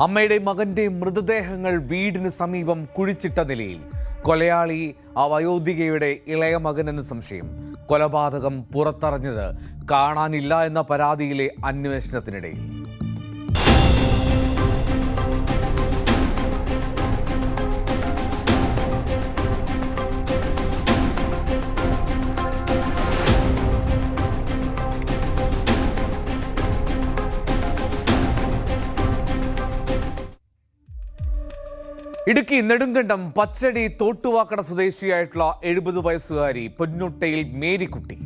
അമ്മയുടെയും മകന്റെയും മൃതദേഹങ്ങൾ വീടിന് സമീപം കുഴിച്ചിട്ട നിലയിൽ. കൊലയാളി ആ വയോധികയുടെ ഇളയ മകനെന്ന് സംശയം. കൊലപാതകം പുറത്തറിഞ്ഞത് കാണാനില്ല എന്ന പരാതിയിലെ അന്വേഷണത്തിനിടയിൽ. ഇടുക്കി നെടുങ്കണ്ടം പച്ചടി തോട്ടുവാക്കട സ്വദേശിയായിട്ടുള്ള 70 വയസ്സുകാരി പൊന്നുട്ടയിൽ മേരിക്കുട്ടി,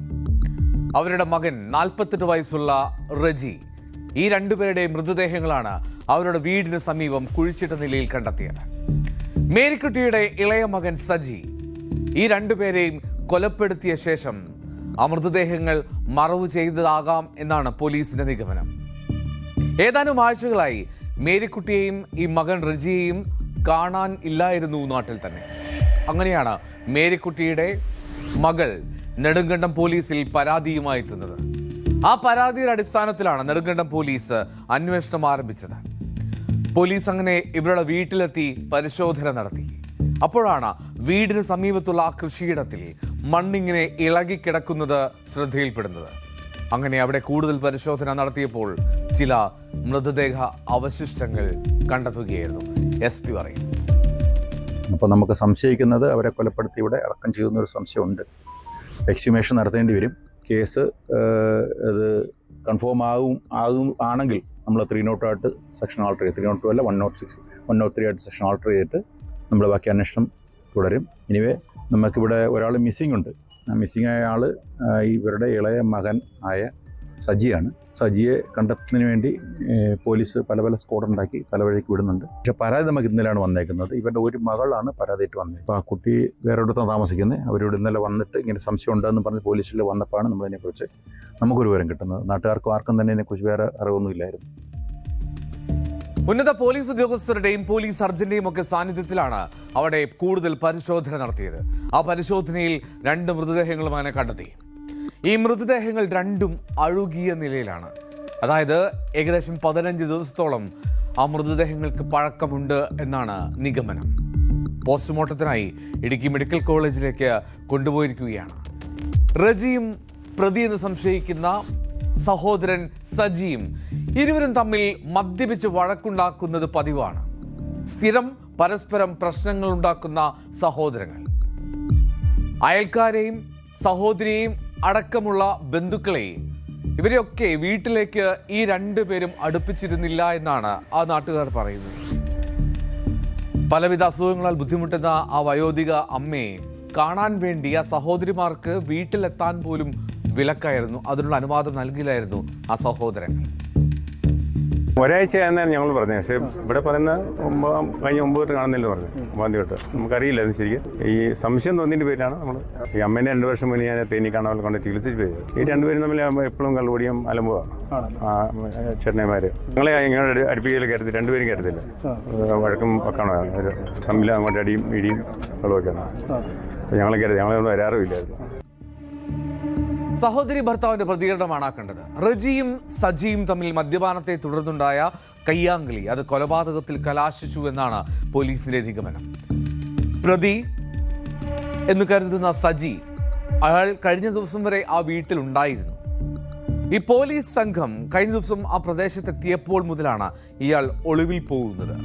അവരുടെ മകൻ 48 വയസ്സുള്ള റജി, ഈ രണ്ടുപേരുടെ മൃതദേഹങ്ങളാണ് അവരുടെ വീടിന് സമീപം കുഴിച്ചിട്ട നിലയിൽ കണ്ടെത്തിയത്. മേരിക്കുട്ടിയുടെ ഇളയ മകൻ സജി ഈ രണ്ടുപേരെയും കൊലപ്പെടുത്തിയ ശേഷം ആ മൃതദേഹങ്ങൾ മറവു ചെയ്തതാകാം എന്നാണ് പോലീസിന്റെ നിഗമനം. ഏതാനും ആഴ്ചകളായി മേരിക്കുട്ടിയെയും ഈ മകൻ റജിയെയും കാണാൻ ഇല്ലായിരുന്നു നാട്ടിൽ തന്നെ. അങ്ങനെയാണ് മേരിക്കുട്ടിയുടെ മകൾ നെടുങ്കണ്ടം പോലീസിൽ പരാതിയുമായി എത്തുന്നത്. ആ പരാതിയുടെ അടിസ്ഥാനത്തിലാണ് നെടുങ്കണ്ടം പോലീസ് അന്വേഷണം ആരംഭിച്ചത്. പോലീസ് അങ്ങനെ ഇവരുടെ വീട്ടിലെത്തി പരിശോധന നടത്തി. അപ്പോഴാണ് വീടിന് സമീപത്തുള്ള ആ കൃഷിയിടത്തിൽ മണ്ണിങ്ങനെ ഇളകിക്കിടക്കുന്നത് ശ്രദ്ധയിൽപ്പെടുന്നത്. അങ്ങനെ അവിടെ കൂടുതൽ പരിശോധന നടത്തിയപ്പോൾ ചില മൃതദേഹ അവശിഷ്ടങ്ങൾ കണ്ടെത്തുകയായിരുന്നു. SP പറയും. അപ്പോൾ നമുക്ക് സംശയിക്കുന്നത് അവരെ കൊലപ്പെടുത്തി ഇവിടെ അടക്കം ചെയ്യുന്നൊരു സംശയമുണ്ട്. എക്സ്ഹ്യൂമേഷൻ നടത്തേണ്ടി വരും. കേസ് അത് കൺഫേം ആണെങ്കിൽ നമ്മൾ 308 സെക്ഷൻ ആൾട്ടർ ചെയ്ത്, 302 അല്ല 106 103 ആയിട്ട് സെക്ഷൻ ആൾട്ടർ ചെയ്തിട്ട് നമ്മൾ ബാക്കി അന്വേഷണം തുടരും. എനിവേ നമുക്കിവിടെ ഒരാൾ മിസ്സിംഗ് ഉണ്ട്. ആ മിസ്സിംഗ് ആയ ആൾ ഇവരുടെ ഇളയ മകൻ ആയ സജിയാണ്. സജിയെ കണ്ടെത്തുന്നതിന് വേണ്ടി പോലീസ് പല സ്ക്വാഡ് ഉണ്ടാക്കി പല വഴിക്ക് വിടുന്നുണ്ട്. പക്ഷേ പരാതി നമുക്ക് ഇന്നലെയാണ് വന്നേക്കുന്നത്. ഇവരുടെ ഒരു മകളാണ് പരാതിയിട്ട് വന്നത്. അപ്പോൾ ആ കുട്ടി വേറെ ഇടത്താണ് താമസിക്കുന്നത്. അവരോട് ഇന്നലെ വന്നിട്ട് ഇങ്ങനെ സംശയം ഉണ്ടെന്ന് പറഞ്ഞ് പോലീസിൽ വന്നപ്പോഴാണ് നമ്മളതിനെക്കുറിച്ച് നമുക്കൊരു വിവരം കിട്ടുന്നത്. നാട്ടുകാർക്കും ആർക്കും തന്നെ ഇതിനെക്കുറിച്ച് വേറെ അറിവൊന്നുമില്ലായിരുന്നു. ഉന്നത പോലീസ് ഉദ്യോഗസ്ഥരുടെയും പോലീസ് സർജന്റെയും ഒക്കെ സാന്നിധ്യത്തിലാണ് അവിടെ കൂടുതൽ പരിശോധന നടത്തിയത്. ആ പരിശോധനയിൽ 2 മൃതദേഹങ്ങളും അങ്ങനെ കണ്ടെത്തി. ഈ മൃതദേഹങ്ങൾ രണ്ടും അഴുകിയ നിലയിലാണ്. അതായത് ഏകദേശം 15 ദിവസത്തോളം ആ മൃതദേഹങ്ങൾക്ക് പഴക്കമുണ്ട് എന്നാണ് നിഗമനം. പോസ്റ്റ്മോർട്ടത്തിനായി ഇടുക്കി മെഡിക്കൽ കോളേജിലേക്ക് കൊണ്ടുപോയിരിക്കുകയാണ്. റജിയും പ്രതി എന്ന് സംശയിക്കുന്ന സഹോദരൻ സജിയും ഇരുവരും തമ്മിൽ മദ്യപിച്ച് വഴക്കുണ്ടാക്കുന്നത് പതിവാണ്. സ്ഥിരം പരസ്പരം പ്രശ്നങ്ങൾ ഉണ്ടാക്കുന്ന സഹോദരങ്ങൾ. അയൽക്കാരെയും സഹോദരിയെയും അടക്കമുള്ള ബന്ധുക്കളെയും ഇവരെയൊക്കെ വീട്ടിലേക്ക് ഈ 2 പേരും അടുപ്പിച്ചിരുന്നില്ല എന്നാണ് ആ നാട്ടുകാർ പറയുന്നത്. പലവിധ അസുഖങ്ങളാൽ ബുദ്ധിമുട്ടുന്ന ആ വയോധിക അമ്മയെ കാണാൻ വേണ്ടി ആ സഹോദരിമാർക്ക് വീട്ടിലെത്താൻ പോലും വിലക്കായിരുന്നു. അതിനുള്ള അനുവാദം നൽകില്ലായിരുന്നു ആ സഹോദരങ്ങൾ. ഒരാഴ്ച ആയെന്നാണ് ഞങ്ങൾ പറഞ്ഞത്. പക്ഷേ ഇവിടെ പറയുന്ന കഴിഞ്ഞ 9 തൊട്ട് കാണുന്നില്ലെന്ന് പറഞ്ഞു. 9 തൊട്ട് നമുക്കറിയില്ല അത് ശരിക്കും. ഈ സംശയം തോന്നിൻ്റെ പേരിലാണ് നമ്മൾ ഈ അമ്മേനെ 2 വർഷം മുന്നേ ഞാൻ തേനിക്കാണാൻ കൊണ്ട് ചികിത്സിച്ച് പോയത്. ഈ 2 പേരും തമ്മിൽ എപ്പോഴും കള്ളുകൂടിയും അലമ്പുവാണ് ചേട്ടന്മാർ. ഞങ്ങളെ ഇങ്ങനെ അടുപ്പിക്കൽ കരുതി 2 പേരും കരുതില്ല. വഴക്കും ഒക്കെയാണ് തമ്മിൽ അങ്ങോട്ട് അടിയും ഇടിയും വെള്ളമൊക്കെയാണ്. ഞങ്ങളെ കരുതി ഞങ്ങളൊന്നും വരാറുമില്ലായിരുന്നു. സഹോദരി ഭർത്താവിന്റെ പ്രതികരണമാണ് കണ്ടത്. റജിയും സജിയും തമ്മിൽ മദ്യപാനത്തെ തുടർന്നുണ്ടായ കയ്യാങ്കളി അത് കൊലപാതകത്തിൽ കലാശിച്ചു എന്നാണ് പോലീസിന്റെ നിഗമനം. പ്രതി എന്ന് കരുതുന്ന സജി അയാൾ കഴിഞ്ഞ ദിവസം വരെ ആ വീട്ടിലുണ്ടായിരുന്നു. ഈ പോലീസ് സംഘം കഴിഞ്ഞ ദിവസം ആ പ്രദേശത്തെത്തിയപ്പോൾ മുതലാണ് ഇയാൾ ഒളിവിൽ പോകുന്നത്.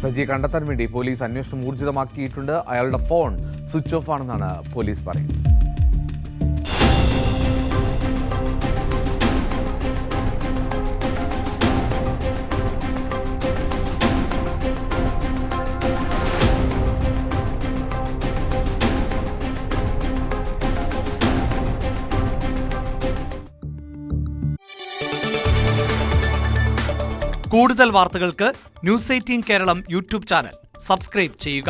സജിയെ കണ്ടെത്താൻ വേണ്ടി പോലീസ് അന്വേഷണം ഊർജിതമാക്കിയിട്ടുണ്ട്. അയാളുടെ ഫോൺ സ്വിച്ച് ഓഫ് ആണെന്നാണ് പോലീസ് പറയുന്നത്. കൂടുതൽ വാർത്തകൾക്ക് News 18 Keralam YouTube channel subscribe ചെയ്യുക.